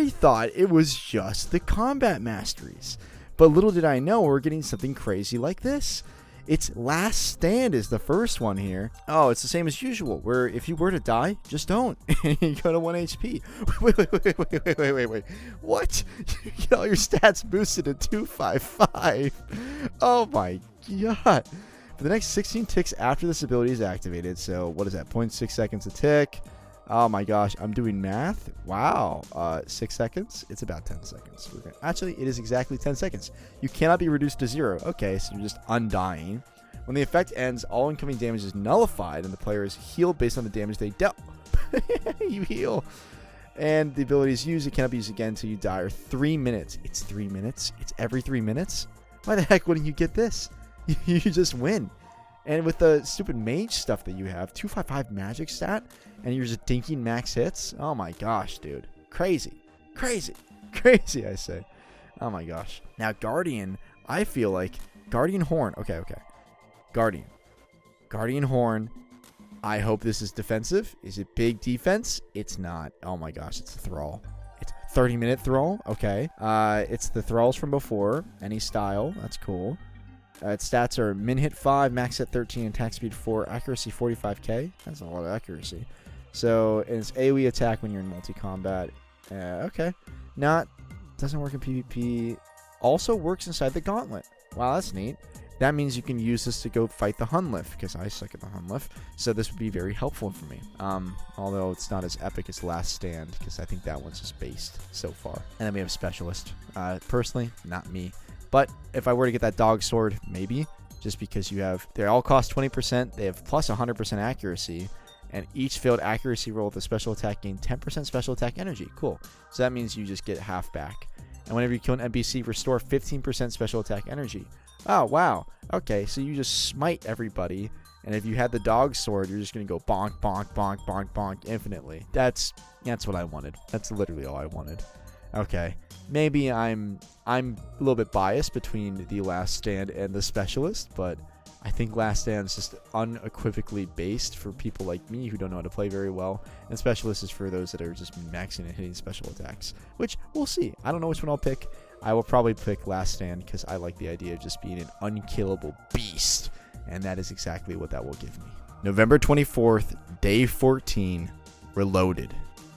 S1: thought it was just the combat masteries. But little did I know we're getting something crazy like this. It's Last Stand is the first one here. Oh, it's the same as usual, where if you were to die, just don't. You go to 1 HP. Wait. What? You get all your stats boosted to 255. Oh my god. For the next 16 ticks after this ability is activated, so what is that, 0.6 seconds a tick? Oh my gosh, I'm doing math. Wow. 6 seconds. It's about 10 seconds. Actually, it is exactly 10 seconds. You cannot be reduced to 0. Okay, so you're just undying. When the effect ends, all incoming damage is nullified, and the player is healed based on the damage they dealt. You heal. And the ability is used. It cannot be used again until you die, or 3 minutes. It's 3 minutes? It's every 3 minutes? Why the heck wouldn't you get this? You just win. And with the stupid mage stuff that you have, 255 magic stat, and you're just dinking max hits? Oh my gosh, dude. Crazy. Crazy. Crazy, I say. Oh my gosh. Now, Guardian, I feel like... Guardian Horn. Okay. Guardian. Guardian Horn. I hope this is defensive. Is it big defense? It's not. Oh my gosh, it's a Thrall. It's 30-minute Thrall. Okay. It's the Thralls from before. Any style. That's cool. Its stats are min hit 5, max hit 13, attack speed 4, accuracy 45k. That's a lot of accuracy. So, and it's AoE attack when you're in multi-combat. Okay. Doesn't work in PvP. Also works inside the Gauntlet. Wow, that's neat. That means you can use this to go fight the Hunlift, because I suck at the Hunlift. So this would be very helpful for me. Although it's not as epic as Last Stand, because I think that one's just based so far. And then we have Specialist. Personally, not me. But if I were to get that dog sword, maybe. Just because they all cost 20%. They have plus 100% accuracy. And each failed accuracy roll with a special attack gain 10% special attack energy. Cool. So that means you just get half back. And whenever you kill an NPC, restore 15% special attack energy. Oh, wow. Okay, so you just smite everybody. And if you had the dog sword, you're just going to go bonk, bonk, bonk, bonk, bonk infinitely. That's what I wanted. That's literally all I wanted. Okay. Maybe I'm a little bit biased between the Last Stand and the Specialist, but I think Last Stand is just unequivocally based for people like me who don't know how to play very well, and Specialist is for those that are just maxing and hitting special attacks, which we'll see. I don't know which one I'll pick. I will probably pick Last Stand because I like the idea of just being an unkillable beast, and that is exactly what that will give me. November 24th, day 14, Reloaded.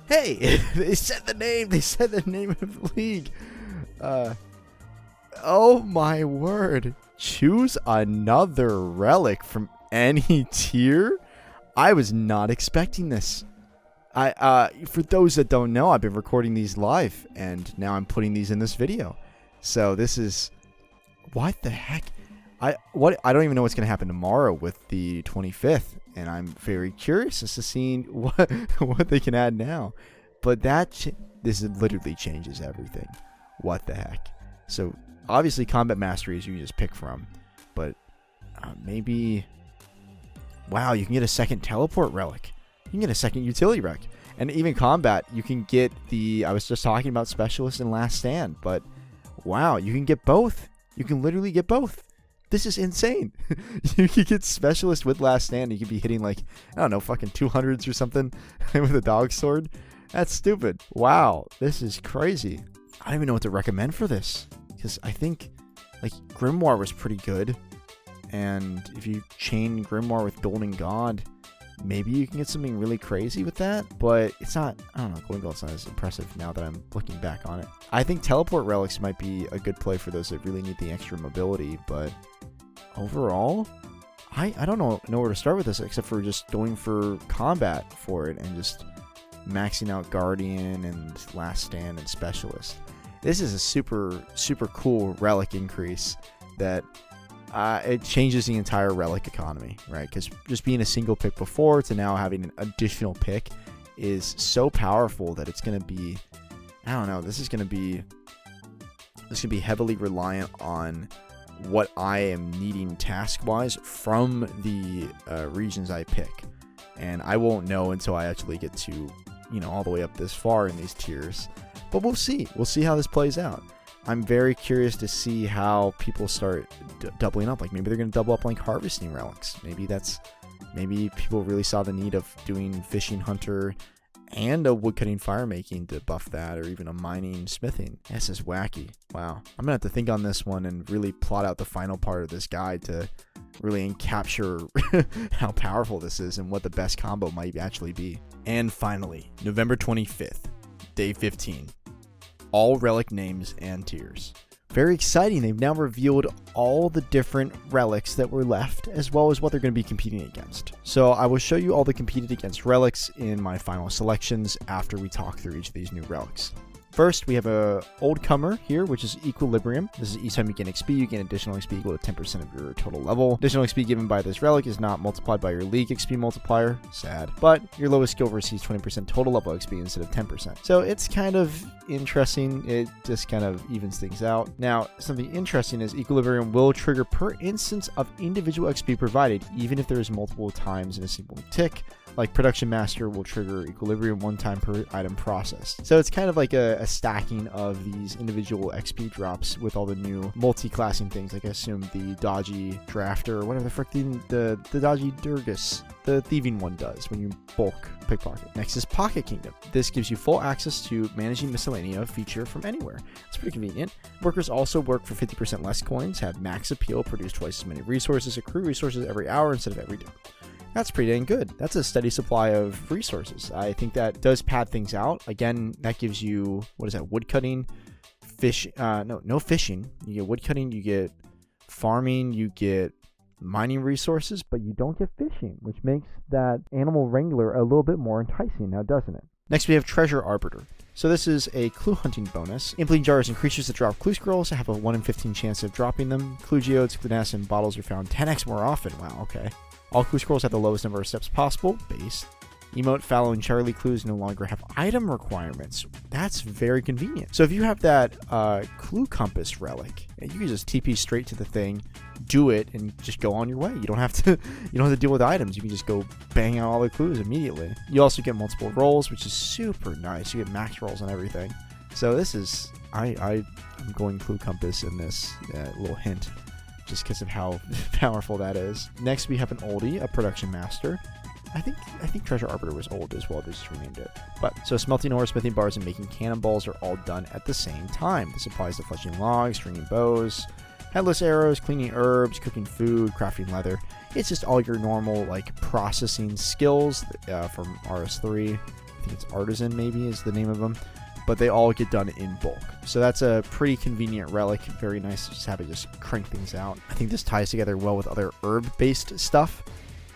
S1: Hey, they said the name. They said the name of the league. Oh my word. Choose another relic from any tier? I was not expecting this. For those that don't know, I've been recording these live, and now I'm putting these in this video. So this is... What the heck? I don't even know what's going to happen tomorrow with the 25th, and I'm very curious as to seeing what they can add now. But this literally changes everything. What the heck? So obviously combat mastery is you can just pick from, but maybe... Wow, you can get a second teleport relic. You can get a second utility relic. And even combat, you can get I was just talking about Specialist and Last Stand, but wow, you can get both. You can literally get both. This is insane. You can get Specialist with Last Stand. You could be hitting like, I don't know, fucking 200s or something with a dog sword. That's stupid. Wow, this is crazy. I don't even know what to recommend for this, because I think like Grimoire was pretty good. And if you chain Grimoire with Golden God, maybe you can get something really crazy with that. But it's not, I don't know, Golden God's not as impressive now that I'm looking back on it. I think Teleport Relics might be a good play for those that really need the extra mobility, but overall, I don't know where to start with this except for just going for combat for it and just maxing out Guardian and Last Stand and Specialist. This is a super, super cool relic increase that it changes the entire relic economy, right? Because just being a single pick before to now having an additional pick is so powerful that it's going to be, I don't know, this is going to be heavily reliant on what I am needing task-wise from the regions I pick. And I won't know until I actually get to, all the way up this far in these tiers. But we'll see. We'll see how this plays out. I'm very curious to see how people start doubling up. Like maybe they're going to double up like harvesting relics. Maybe people really saw the need of doing fishing hunter and a woodcutting fire making to buff that, or even a mining smithing. This is wacky. Wow. I'm going to have to think on this one and really plot out the final part of this guide to really capture how powerful this is and what the best combo might actually be. And finally, November 25th, day 15. All relic names and tiers. Very exciting. They've now revealed all the different relics that were left, as well as what they're going to be competing against. So I will show you all the competed against relics in my final selections after we talk through each of these new relics. First, we have a old comer here, which is Equilibrium. This is each time you gain XP, you gain additional XP equal to 10% of your total level. Additional XP given by this relic is not multiplied by your league XP multiplier. Sad. But your lowest skill receives 20% total level XP instead of 10%. So it's kind of interesting. It just kind of evens things out. Now, something interesting is Equilibrium will trigger per instance of individual XP provided, even if there is multiple times in a single tick. Like Production Master will trigger Equilibrium one time per item processed. So it's kind of like a stacking of these individual XP drops with all the new multi-classing things. Like I assume the Dodgy Drafter, or whatever the frick the Dodgy Durgus, the thieving one does when you bulk pickpocket. Next is Pocket Kingdom. This gives you full access to managing miscellanea feature from anywhere. It's pretty convenient. Workers also work for 50% less coins, have max appeal, produce twice as many resources, accrue resources every hour instead of every day. That's pretty dang good. That's a steady supply of resources. I think that does pad things out. Again, that gives you, what is that, woodcutting, fish, no fishing. You get woodcutting, you get farming, you get mining resources, but you don't get fishing, which makes that animal wrangler a little bit more enticing now, doesn't it? Next, we have Treasure Arbiter. So this is a clue hunting bonus. Impling jars and creatures that drop clue scrolls have a 1 in 15 chance of dropping them. Clue geodes, clue nests, and bottles are found 10x more often. Wow, okay. All clue scrolls have the lowest number of steps possible, base. Emote, Fallow, and Charlie clues no longer have item requirements. That's very convenient. So if you have that clue compass relic, you can just TP straight to the thing, do it, and just go on your way. You don't have to deal with items. You can just go bang out all the clues immediately. You also get multiple rolls, which is super nice. You get max rolls on everything. So this is I'm going clue compass in this little hint, just because of how powerful that is. Next, we have an oldie, a Production Master. I think Treasure Arbiter was old as well. They just renamed it. But so smelting ore, smithing bars, and making cannonballs are all done at the same time. This applies to fletching logs, stringing bows, headless arrows, cleaning herbs, cooking food, crafting leather. It's just all your normal like processing skills from RS3. I think it's Artisan maybe is the name of them. But they all get done in bulk. So that's a pretty convenient relic. Very nice to just have it just crank things out. I think this ties together well with other herb-based stuff,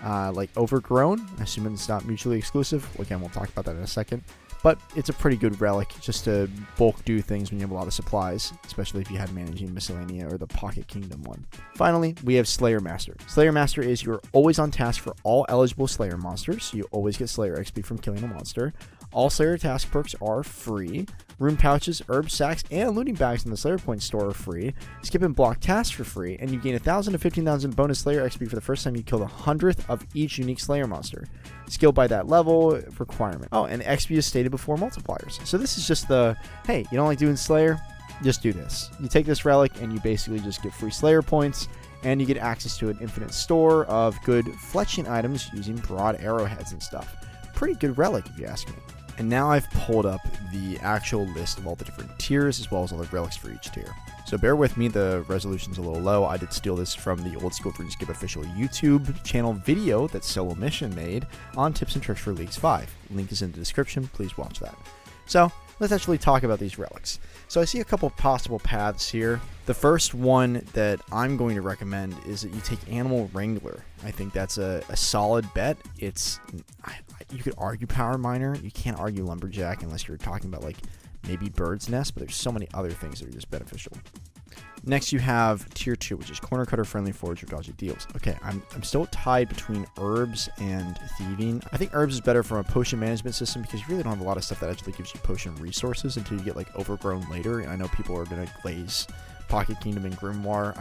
S1: like Overgrown. I assume it's not mutually exclusive. Again, we'll talk about that in a second. But it's a pretty good relic just to bulk do things when you have a lot of supplies, especially if you had Managing Miscellanea or the Pocket Kingdom one. Finally, we have Slayer Master. Slayer Master is you're always on task for all eligible Slayer monsters, so you always get Slayer XP from killing a monster. All Slayer task perks are free. Rune pouches, herb sacks, and looting bags in the Slayer Point store are free. Skip and block tasks for free, and you gain 1,000 to 15,000 bonus Slayer XP for the first time you kill the 100th of each unique Slayer monster. Skill by that level requirement. Oh, and XP is stated before multipliers. So this is just the, hey, you don't like doing Slayer? Just do this. You take this relic, and you basically just get free Slayer points, and you get access to an infinite store of good fletching items using broad arrowheads and stuff. Pretty good relic, if you ask me. And now I've pulled up the actual list of all the different tiers as well as all the relics for each tier. So bear with me, the resolution's a little low. I did steal this from the Old School RuneScape official YouTube channel video that Solo Mission made on tips and tricks for Leagues 5. Link is in the description, please watch that. So let's actually talk about these relics. So I see a couple possible paths here. The first one that I'm going to recommend is that you take Animal Wrangler. I think that's a solid bet. You could argue Power Miner. You can't argue Lumberjack unless you're talking about like maybe Bird's Nest, but there's so many other things that are just beneficial. Next, you have Tier 2, which is Corner Cutter, Friendly Forge, or Dodgy Deals. Okay, I'm still tied between Herbs and Thieving. I think Herbs is better from a potion management system because you really don't have a lot of stuff that actually gives you potion resources until you get like Overgrown later. And I know people are going to glaze Pocket Kingdom and Grimoire.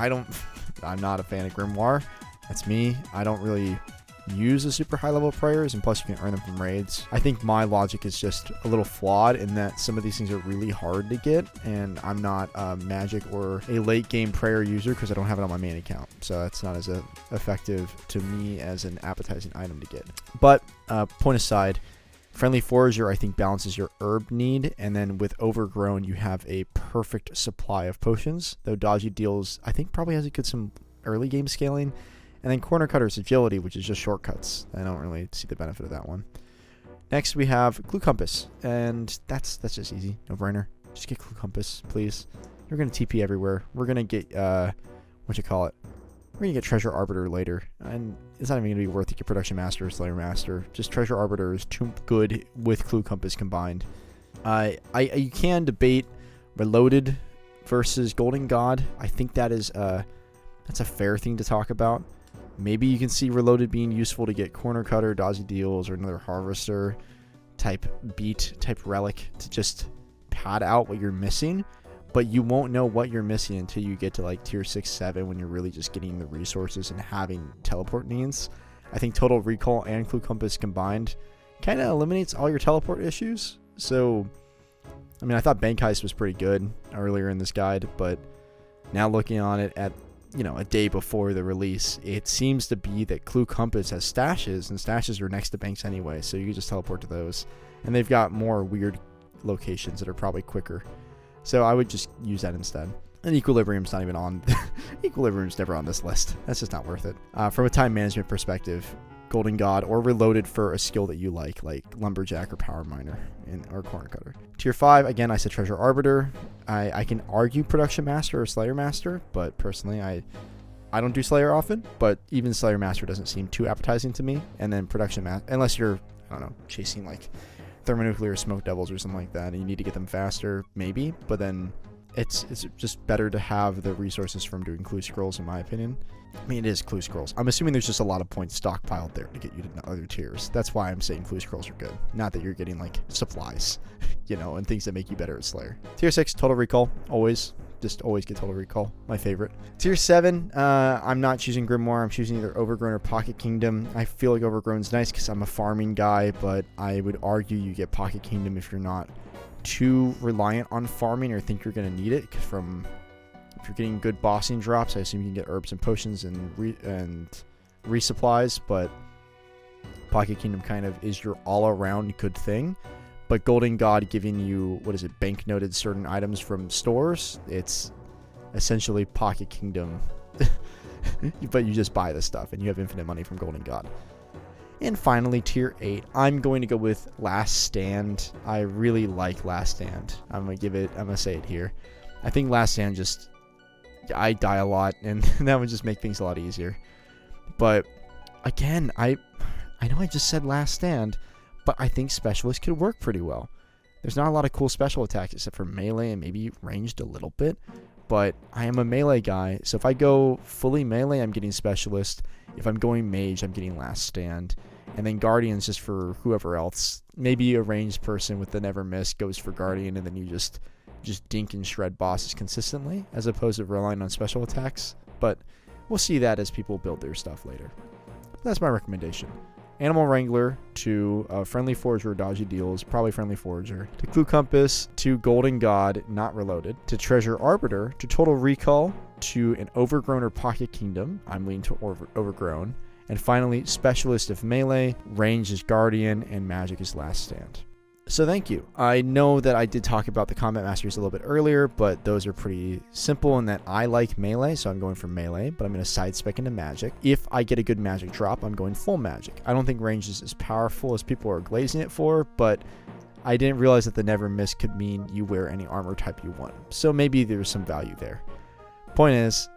S1: I'm not a fan of Grimoire. That's me. I don't really use the super high level prayers, and plus you can earn them from raids. I think my logic is just a little flawed in that some of these things are really hard to get, and I'm not a magic or a late game prayer user because I don't have it on my main account, so that's not as effective to me as an appetizing item to get. But point aside, Friendly Forager I think balances your herb need, and then with Overgrown you have a perfect supply of potions, though Dodgy Deals I think probably has a good some early game scaling. And then Corner Cutter's Agility, which is just shortcuts. I don't really see the benefit of that one. Next, we have Clue Compass. And that's just easy. No-brainer. Just get Clue Compass, please. We're going to TP everywhere. We're going to get, We're going to get Treasure Arbiter later. And it's not even going to be worth to get Production Master or Slayer Master. Just Treasure Arbiter is too good with Clue Compass combined. You can debate Reloaded versus Golden God. I think that's a fair thing to talk about. Maybe you can see Reloaded being useful to get Corner Cutter, Dodgy Deals, or another Harvester type beat, type relic to just pad out what you're missing. But you won't know what you're missing until you get to like tier 6, 7 when you're really just getting the resources and having teleport needs. I think Total Recall and Clue Compass combined kind of eliminates all your teleport issues. So, I mean, I thought Bank Heist was pretty good earlier in this guide, but now looking on it at, a day before the release, it seems to be that Clue Compass has stashes, and stashes are next to banks anyway, so you can just teleport to those. And they've got more weird locations that are probably quicker. So I would just use that instead. And Equilibrium's not even on. Equilibrium's never on this list. That's just not worth it. From a time management perspective, Golden God or Reloaded for a skill that you like Lumberjack or Power Miner or Corner Cutter. Tier 5, again, I said Treasure Arbiter. I can argue Production Master or Slayer Master, but personally, I don't do Slayer often, but even Slayer Master doesn't seem too appetizing to me. And then Production Master, unless you're, chasing like Thermonuclear Smoke Devils or something like that, and you need to get them faster, maybe, but then it's just better to have the resources from doing Clue Scrolls, in my opinion. I mean, it is Clue Scrolls. I'm assuming there's just a lot of points stockpiled there to get you to other tiers. That's why I'm saying Clue Scrolls are good. Not that you're getting, like, supplies, and things that make you better at Slayer. Tier 6, Total Recall. Always. Just always get Total Recall. My favorite. Tier 7, I'm not choosing Grimoire. I'm choosing either Overgrown or Pocket Kingdom. I feel like Overgrown's nice because I'm a farming guy, but I would argue you get Pocket Kingdom if you're not too reliant on farming or think you're going to need it. Because if you're getting good bossing drops, I assume you can get herbs and potions and resupplies, but Pocket Kingdom kind of is your all-around good thing. But Golden God giving you, bank-noted certain items from stores, it's essentially Pocket Kingdom. But you just buy the stuff, and you have infinite money from Golden God. And finally, Tier 8, I'm going to go with Last Stand. I really like Last Stand. I'm going to say it here. I think Last Stand I die a lot, and that would just make things a lot easier. But, again, I know I just said Last Stand, but I think Specialist could work pretty well. There's not a lot of cool special attacks except for melee and maybe ranged a little bit, but I am a melee guy, so if I go fully melee, I'm getting Specialist. If I'm going Mage, I'm getting Last Stand. And then Guardian's just for whoever else. Maybe a ranged person with the Never Miss goes for Guardian, and then you just dink and shred bosses consistently, as opposed to relying on special attacks. But we'll see that as people build their stuff later. That's my recommendation. Animal Wrangler to Friendly Forager, Dodgy Deals, probably Friendly Forager, to Clue Compass, to Golden God, not Reloaded, to Treasure Arbiter, to Total Recall, to an Overgrown or Pocket Kingdom, I'm leaning to Overgrown, and finally, Specialist of Melee, Range is Guardian, and Magic is Last Stand. So thank you. I know that I did talk about the Combat Masters a little bit earlier, but those are pretty simple in that I like Melee, so I'm going for Melee, but I'm going to side-spec into Magic. If I get a good Magic drop, I'm going full Magic. I don't think Range is as powerful as people are glazing it for, but I didn't realize that the Never Miss could mean you wear any armor type you want, so maybe there's some value there. Point is,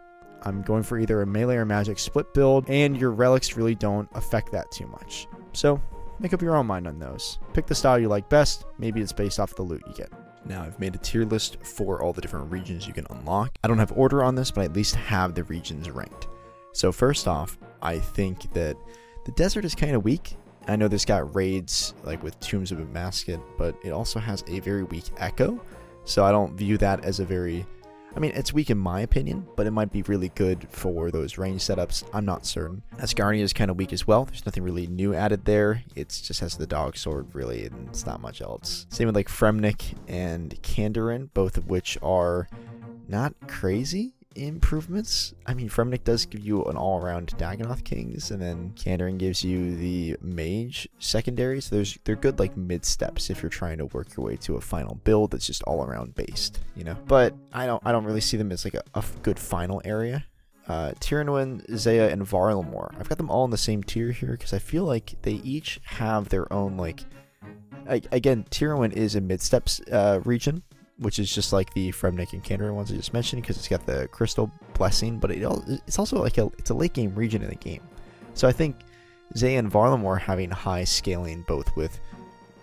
S1: I'm going for either a Melee or Magic split build, and your relics really don't affect that too much. So make up your own mind on those. Pick the style you like best. Maybe it's based off the loot you get. Now, I've made a tier list for all the different regions you can unlock. I don't have order on this, but I at least have the regions ranked. So first off, I think that the desert is kind of weak. I know this got raids like with Tombs of Damascus, but it also has a very weak echo. So I don't view that as a very... I mean, it's weak in my opinion, but it might be really good for those range setups. I'm not certain. Asgardia is kind of weak as well. There's nothing really new added there. It just has the dog sword, really, and it's not much else. Same with like Fremnik and Kandarin, both of which are not crazy improvements. I mean, Fremnik does give you an all-around Dagonoth Kings, and then Kandarin gives you the Mage secondary, so they're good like mid-steps if you're trying to work your way to a final build that's just all-around based, But I don't really see them as like a good final area. Tyrannwyn, Zaya, and Varlamore. I've got them all in the same tier here because I feel like they each have their own, like... Again, Tyrannwyn is a mid-steps region, which is just like the Fremnik and Cantor ones I just mentioned, because it's got the crystal blessing, but it's also like it's a late game region in the game. So I think Zay and Varlamore having high scaling, both with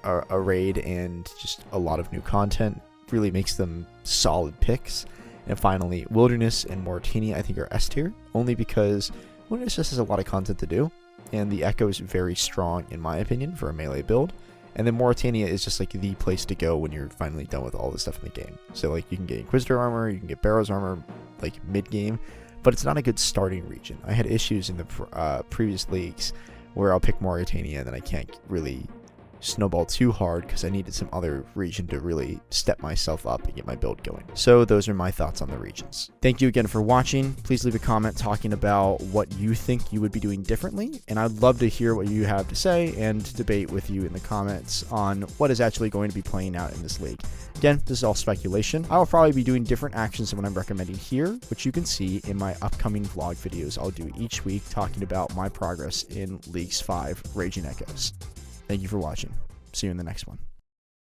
S1: a raid and just a lot of new content, really makes them solid picks. And finally, Wilderness and Mauritania I think are S tier, only because Wilderness just has a lot of content to do, and the Echo is very strong in my opinion for a melee build. And then Mauritania is just like the place to go when you're finally done with all the stuff in the game. So like you can get Inquisitor armor, you can get Barrows armor like mid game, but it's not a good starting region. I had issues in the previous leagues where I'll pick Mauritania and then I can't really snowball too hard because I needed some other region to really step myself up and get my build going. So those are my thoughts on the regions. Thank you again for watching. Please leave a comment talking about what you think you would be doing differently, and I'd love to hear what you have to say and debate with you in the comments on what is actually going to be playing out in this league. Again, this is all speculation. I will probably be doing different actions than what I'm recommending here, which you can see in my upcoming vlog videos I'll do each week talking about my progress in Leagues 5 Raging Echoes. Thank you for watching. See you in the next one.